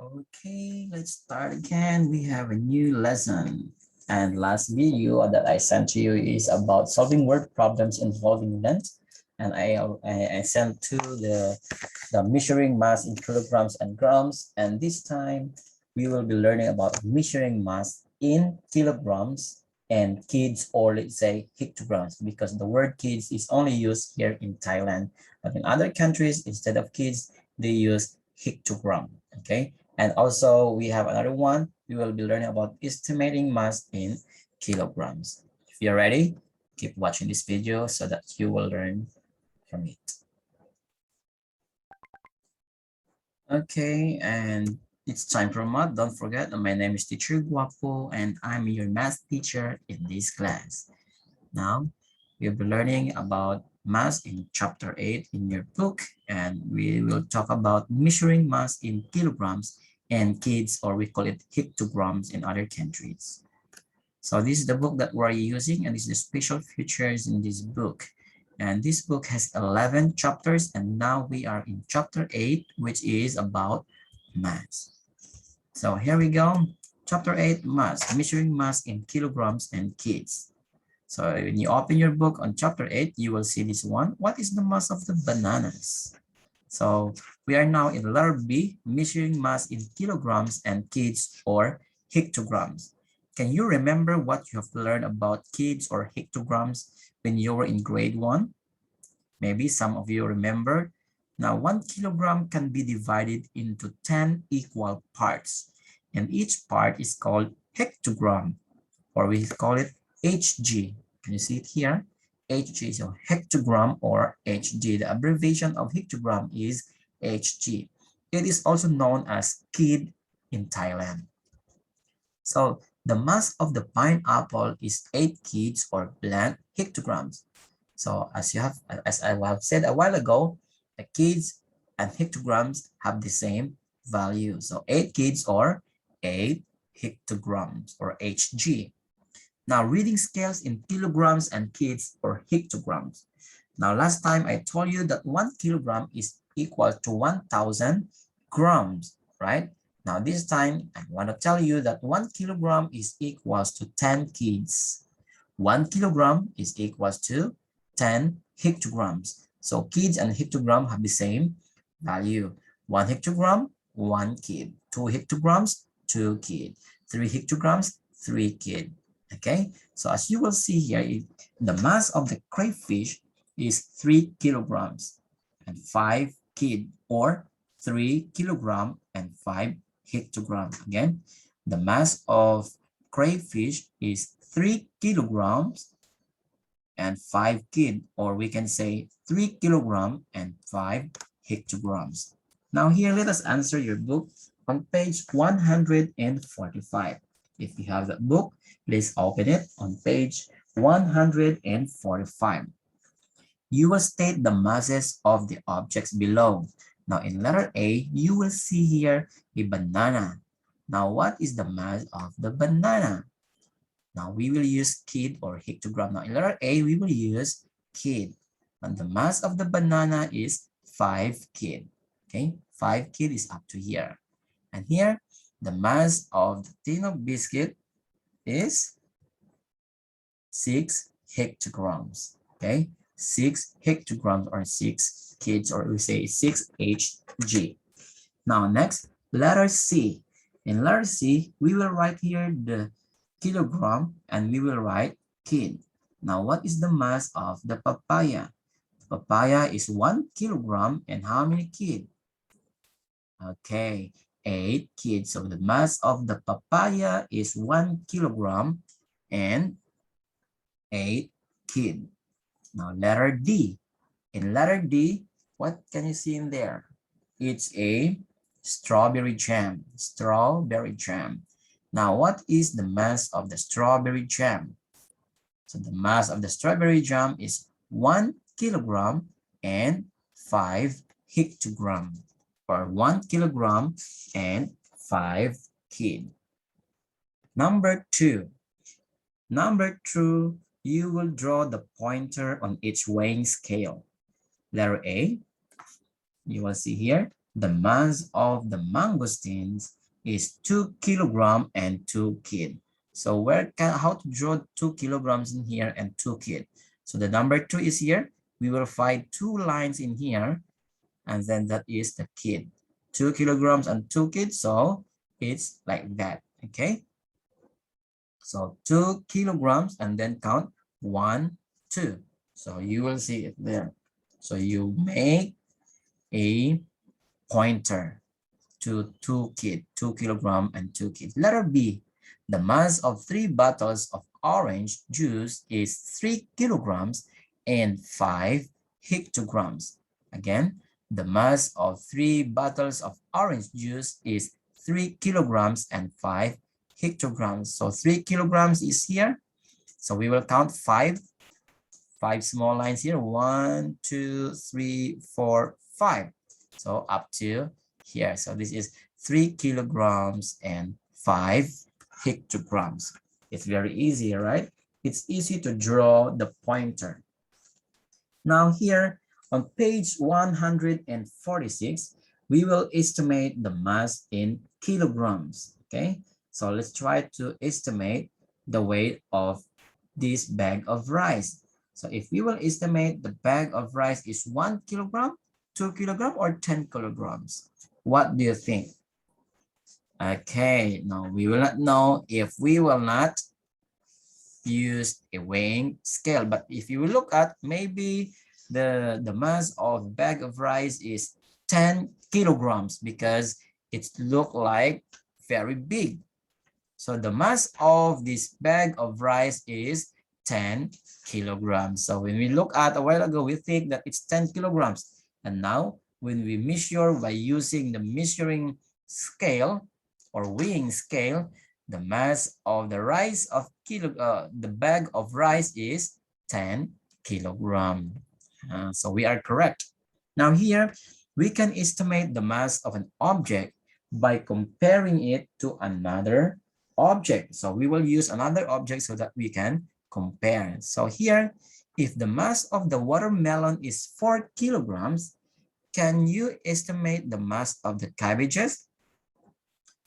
Okay, let's start again. We have a new lesson. And last video that I sent to you is about solving word problems involving length. And I sent to the measuring mass in kilograms and grams. And this time we will be learning about measuring mass in kilograms and kids, or let's say hectograms, because the word kids is only used here in Thailand. But in other countries, instead of kids, they use hectogram. Okay. And also we have another one. We will be learning about estimating mass in kilograms. If you're ready, keep watching this video so that you will learn from it. Okay, and it's time for math. Don't forget, my name is Teacher Gwapo and I'm your math teacher in this class. Now, we'll be learning about mass in chapter 8 in your book, and we will talk about measuring mass in kilograms and kids, or we call it hectograms in other countries. So this is the book that we're using, and this is the special features in this book. And this book has 11 chapters, and now we are in chapter 8, which is about mass. So here we go. Chapter 8, mass, measuring mass in kilograms and kids. So when you open your book on chapter 8, you will see this one. What is the mass of the bananas? So we are now in letter B, measuring mass in kilograms and kids, or hectograms. Can you remember what you have learned about kids or hectograms when you were in grade 1? Maybe some of you remember. Now 1 kilogram can be divided into 10 equal parts, and each part is called hectogram, or we call it HG. Can you see it here? HG, so hectogram or HG. The abbreviation of hectogram is HG. It is also known as kheed in Thailand. So the mass of the pineapple is 8 kheeds, or blank hectograms. So as I have said a while ago, the kheeds and hectograms have the same value. So 8 kheeds, or 8 hectograms, or HG. Now, reading scales in kilograms and kids, or hectograms. Now, last time I told you that 1 kilogram is equal to 1,000 grams, right? Now, this time I want to tell you that 1 kilogram is equals to 10 kids. 1 kilogram is equals to 10 hectograms. So kids and hectogram have the same value. 1 hectogram, 1 kid. 2 hectograms, 2 kid. 3 hectograms, 3 kid. Okay, so as you will see here, the mass of the crayfish is 3 kilograms and 5 kid, or 3 kilogram and 5 hectogram. Again, the mass of crayfish is 3 kilograms and 5 kid, or we can say 3 kilogram and 5 hectograms. Now here, let us answer your book on page 145. If you have that book, please open it on page 145. You will state the masses of the objects below. Now in letter A, you will see here a banana. Now what is the mass of the banana? Now we will use kheed or hectogram. Now in letter A, we will use kheed. And the mass of the banana is 5 kheed. Okay, 5 kheed is up to here. And here, the mass of the tin of biscuit is 6 hectograms. Okay, 6 hectograms, or 6 kids, or we say 6 Hg. Now next, letter C. In letter C, we will write here the kilogram and we will write kid. Now what is the mass of the papaya? The papaya is 1 kilogram and how many kid? Okay, 8 kids. So the mass of the papaya is 1 kilogram and 8 kid. Now letter D. In letter D, what can you see in there? It's a strawberry jam. Strawberry jam. Now what is the mass of the strawberry jam? So the mass of the strawberry jam is 1 kilogram and 5 hectogram, or 1 kilogram and 5 kid. Number 2. Number 2, you will draw the pointer on each weighing scale. Letter A, you will see here, the mass of the mangosteens is 2 kilogram and 2 kheed. So how to draw 2 kilograms in here and 2 kheed? So the number 2 is here. We will find 2 lines in here, and then that is the kheed. 2 kilograms and 2 kheed, so it's like that, okay? So 2 kilograms and then count 1, 2. So you will see it there. So you make a pointer to 2 kheed, 2 kilogram and 2 kheed. Letter B, the mass of 3 bottles of orange juice is 3 kilograms and 5 hectograms. Again, the mass of 3 bottles of orange juice is 3 kilograms and 5 hectograms. So 3 kilograms is here. So we will count 5 small lines here. 1, 2, 3, 4, 5. So up to here. So this is 3 kilograms and 5 hectograms. It's very easy, right? It's easy to draw the pointer. Now here on page 146, we will estimate the mass in kilograms, okay? So let's try to estimate the weight of this bag of rice. So if we will estimate the bag of rice is 1 kilogram, 2 kilogram, or 10 kilograms, what do you think? Okay, no, we will not know if we will not use a weighing scale. But if you look at maybe the mass of bag of rice is 10 kilograms because it look like very big. So the mass of this bag of rice is 10 kilograms. So when we look at a while ago, we think that it's 10 kilograms. And now when we measure by using the measuring scale or weighing scale, the mass of the rice of the bag of rice is 10 kilogram. So we are correct. Now here, we can estimate the mass of an object by comparing it to another object. So we will use another object so that we can compare. So here, if the mass of the watermelon is 4 kilograms, can you estimate the mass of the cabbages?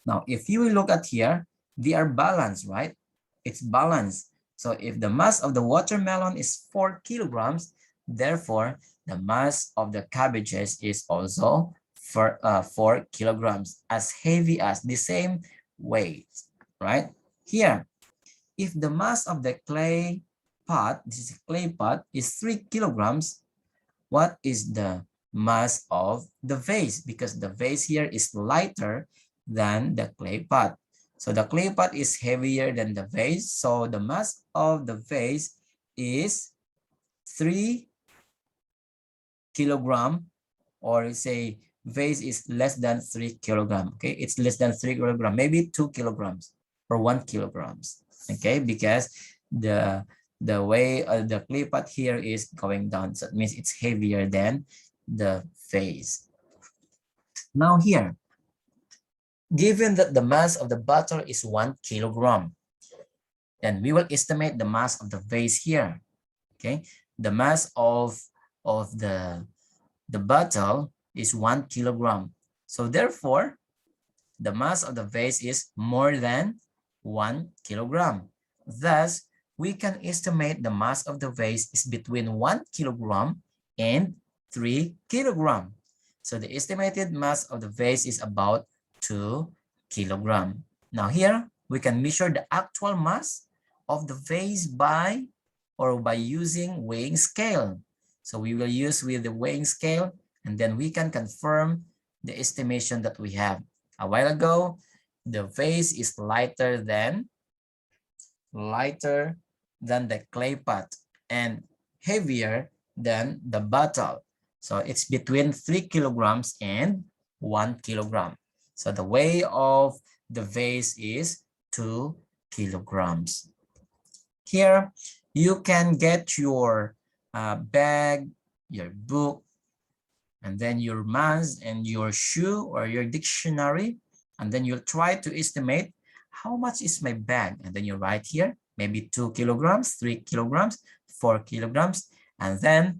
Now, if you look at here, they are balanced, right? It's balanced. So if the mass of the watermelon is 4 kilograms, therefore, the mass of the cabbages is also 4 kilograms, as heavy as the same weight, right? Here, if the mass of the clay pot, this is a clay pot, is 3 kilograms, what is the mass of the vase? Because the vase here is lighter than the clay pot. So the clay pot is heavier than the vase. So the mass of the vase is 3 kilogram, or say vase is less than 3 kilogram. Okay, it's less than 3 kilogram, maybe 2 kilograms or 1 kilograms. Okay, because the way the clay pot here is going down, so it means it's heavier than the vase. Now here, given that the mass of the bottle is 1 kilogram, then we will estimate the mass of the vase here. Okay, the mass of the bottle is 1 kilogram. So therefore, the mass of the vase is more than 1 kilogram. Thus, we can estimate the mass of the vase is between 1 kilogram and 3 kilogram. So the estimated mass of the vase is about 2 kilogram. Now here, we can measure the actual mass of the vase by using weighing scale. So we will use with the weighing scale, and then we can confirm the estimation that we have. A while ago, the vase is lighter than the clay pot and heavier than the bottle. So it's between 3 kilograms and 1 kilogram. So the weight of the vase is 2 kilograms. Here, you can get your bag, your book, and then your mass and your shoe or your dictionary, and then you'll try to estimate how much is my bag, and then you write here maybe 2 kilograms, 3 kilograms, 4 kilograms, and then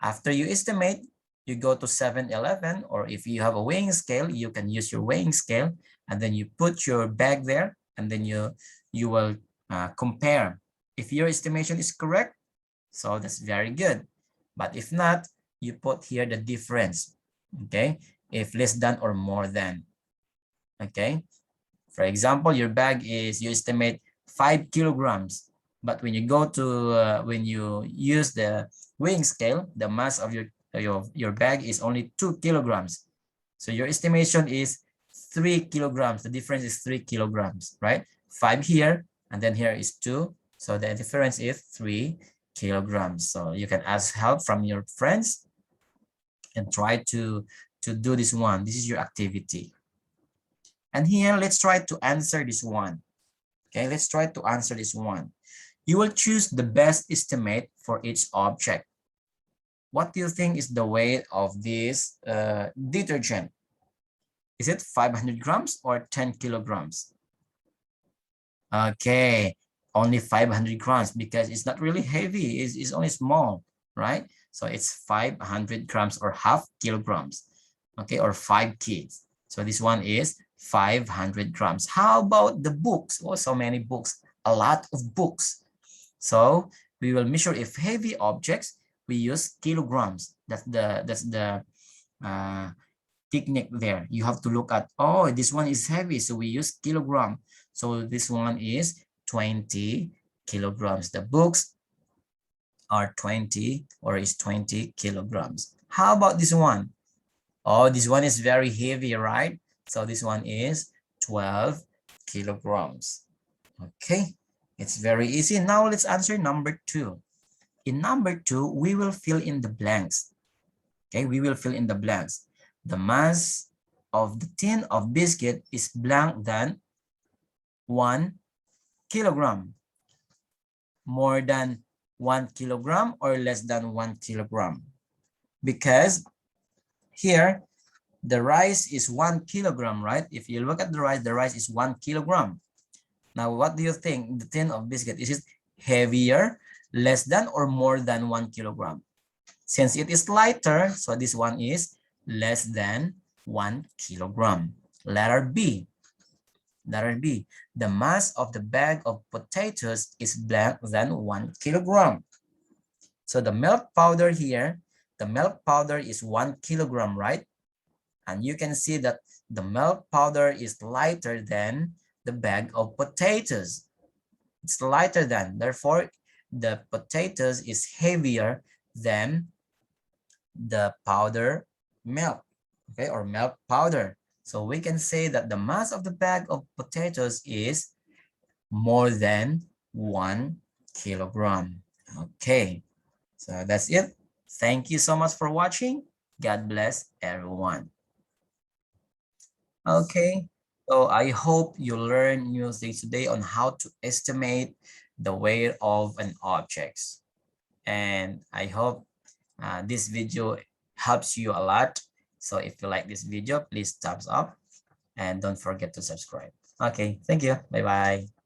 after you estimate, you go to 7-Eleven, or if you have a weighing scale, you can use your weighing scale, and then you put your bag there, and then you will compare. If your estimation is correct, so that's very good. But if not, you put here the difference, okay? If less than or more than, okay? For example, your bag is, you estimate 5 kilograms, but when you go to, when you use the weighing scale, the mass of your bag is only 2 kilograms. So your estimation is 3 kilograms. The difference is 3 kilograms, right? 5 here, and then here is 2. So the difference is 3 kilograms. So you can ask help from your friends and try to do this one. This is your activity. And here, let's try to answer this one. Okay, let's try to answer this one. You will choose the best estimate for each object. What do you think is the weight of this detergent? Is it 500 grams or 10 kilograms? Okay, only 500 grams because it's not really heavy. It's only small, right? So it's 500 grams or half kilograms, okay, or 5 kids. So this one is 500 grams. How about the books? Oh, so many books, a lot of books. So we will measure if heavy objects, we use kilograms. That's the technique there. You have to look at, oh, this one is heavy, so we use kilogram. So this one is 20 kilograms. The books are 20 or is 20 kilograms. How about this one? Oh, this one is very heavy, right? So this one is 12 kilograms. Okay, it's very easy. Now let's answer number 2. In number 2, we will fill in the blanks. Okay, we will fill in the blanks. The mass of the tin of biscuit is blank than 1 kilogram. More than 1 kilogram or less than 1 kilogram. Because here, the rice is 1 kilogram, right? If you look at the rice is 1 kilogram. Now, what do you think? The tin of biscuit, is it heavier, less than, or more than 1 kilogram? Since it is lighter, so this one is less than 1 kilogram. Letter B. Letter B. The mass of the bag of potatoes is blank than 1 kilogram. So the milk powder here, the milk powder is 1 kilogram, right? And you can see that the milk powder is lighter than the bag of potatoes. It's lighter than, therefore, the potatoes is heavier than the powder milk, okay, or milk powder. So we can say that the mass of the bag of potatoes is more than 1 kilogram. Okay, so that's it. Thank you so much for watching. God bless everyone. Okay, so I hope you learn new things today on how to estimate the weight of an object. And I hope this video helps you a lot. So if you like this video, please thumbs up and don't forget to subscribe. Okay, thank you. Bye-bye.